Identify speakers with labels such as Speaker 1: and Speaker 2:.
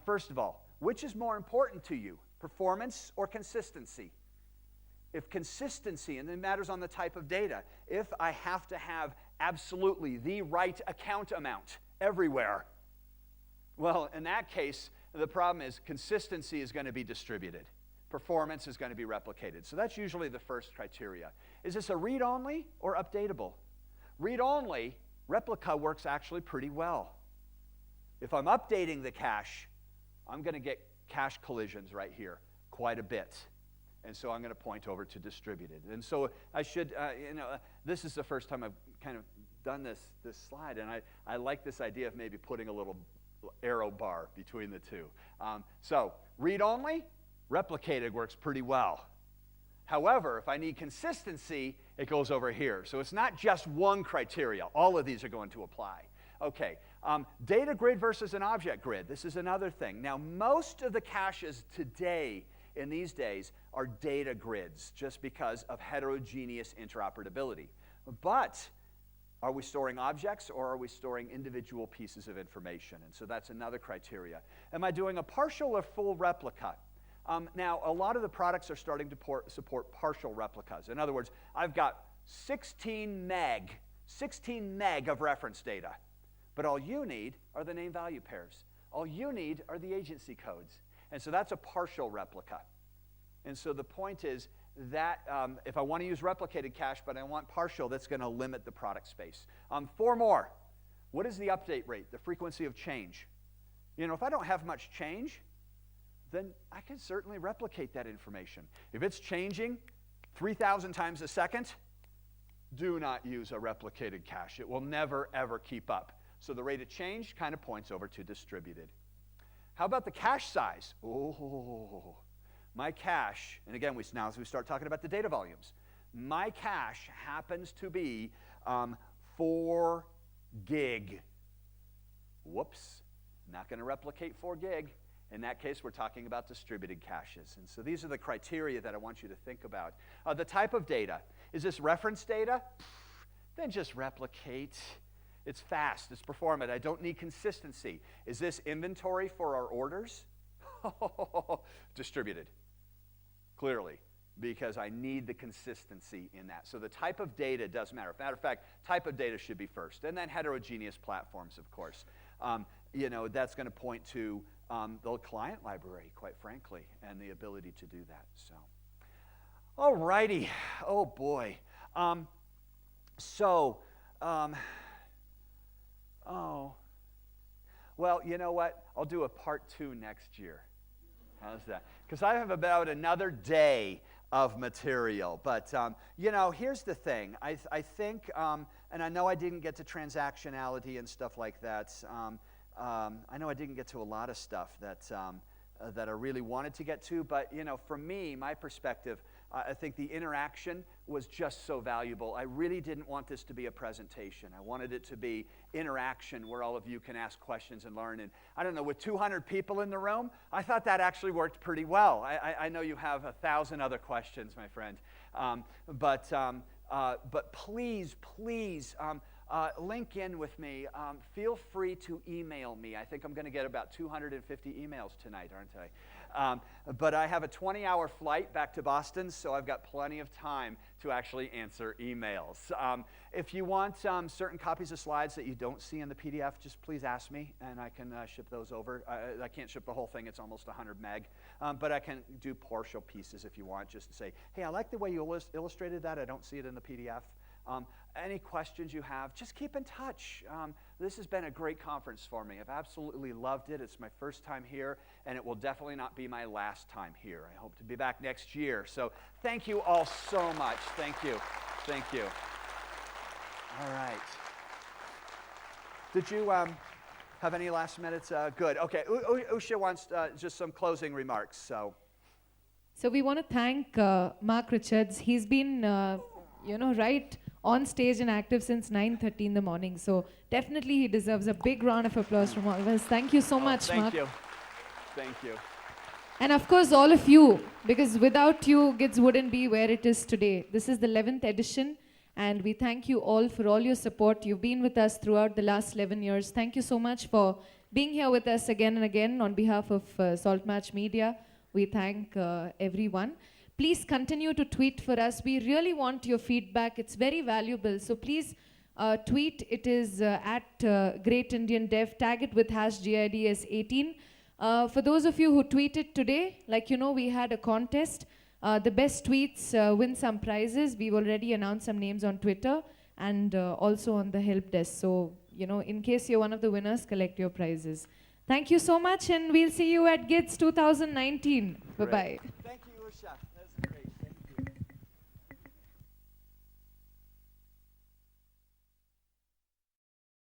Speaker 1: First of all, which is more important to you, performance or consistency? If consistency, and it matters on the type of data, if I have to have absolutely the right account amount everywhere, well, in that case, the problem is consistency is going to be distributed. Performance is going to be replicated. So that's usually the first criteria. Is this a read-only or updatable? Read-only, replica works actually pretty well. If I'm updating the cache, I'm going to get cache collisions right here quite a bit. And so I'm going to point over to distributed. And so I should, this is the first time I've kind of done this slide, and I like this idea of maybe putting a little arrow bar between the two. So read-only, replicated works pretty well. However, if I need consistency, it goes over here. So it's not just one criteria. All of these are going to apply. Okay, data grid versus an object grid. This is another thing. Now, most of the caches today, in these days, are data grids just because of heterogeneous interoperability. But are we storing objects or are we storing individual pieces of information? And so that's another criteria. Am I doing a partial or full replica? Now, a lot of the products are starting to support partial replicas. In other words, I've got 16 meg of reference data. But all you need are the name value pairs. All you need are the agency codes. And so that's a partial replica. And so the point is that if I want to use replicated cache, but I want partial, that's going to limit the product space. 4 more. What is the update rate, the frequency of change? If I don't have much change, then I can certainly replicate that information. If it's changing 3,000 times a second, do not use a replicated cache. It will never, ever keep up. So the rate of change kind of points over to distributed. How about the cache size? Oh, my cache, and again, now as we start talking about the data volumes, my cache happens to be 4 gig. Whoops, not going to replicate 4 gig. In that case, we're talking about distributed caches. And so these are the criteria that I want you to think about. The type of data. Is this reference data? Then just replicate. It's fast, it's performant. I don't need consistency. Is this inventory for our orders? Distributed, clearly, because I need the consistency in that. So the type of data does matter. Matter of fact, type of data should be first. And then heterogeneous platforms, of course. That's going to point to the client library, quite frankly, and the ability to do that. So, all righty. Oh, boy. Well, you know what? I'll do a part 2 next year. How's that? Because I have about another day of material. But, here's the thing. I think, and I know I didn't get to transactionality and stuff like that. I know I didn't get to a lot of stuff that I really wanted to get to. But, from me, my perspective, I think the interaction was just so valuable. I really didn't want this to be a presentation. I wanted it to be interaction where all of you can ask questions and learn. And I don't know, with 200 people in the room, I thought that actually worked pretty well. I know you have 1,000 other questions, my friend. But please, link in with me. Feel free to email me. I think I'm going to get about 250 emails tonight, aren't I? But I have a 20-hour flight back to Boston, so I've got plenty of time to actually answer emails. If you want certain copies of slides that you don't see in the PDF, just please ask me, and I can ship those over. I can't ship the whole thing. It's almost 100 meg. But I can do partial pieces if you want, just to say, hey, I like the way you illustrated that. I don't see it in the PDF. Any questions you have, just keep in touch. This has been a great conference for me. I've absolutely loved it. It's my first time here, and it will definitely not be my last time here. I hope to be back next year. So thank you all so much. Thank you. Thank you. All right. Did you have any last minutes? Good. Okay. Usha wants just some closing remarks. So
Speaker 2: we want to thank Mark Richards. He's been, right on stage and active since 9:30 in the morning. So definitely he deserves a big round of applause from all of us. Thank you so much, Mark.
Speaker 1: Thank you.
Speaker 2: And of course, all of you, because without you, GIDS wouldn't be where it is today. This is the 11th edition, and we thank you all for all your support. You've been with us throughout the last 11 years. Thank you so much for being here with us again and again on behalf of Salt Match Media. We thank everyone. Please continue to tweet for us. We really want your feedback. It's very valuable. So please tweet. It is at Great Indian Dev. Tag it with #GIDS18. For those of you who tweeted today, like you know, we had a contest. The best tweets win some prizes. We've already announced some names on Twitter and also on the help desk. So, you know, in case you're one of the winners, collect your prizes. Thank you so much, and we'll see you at GIDS 2019. Bye-bye.
Speaker 1: Thank you, Usha.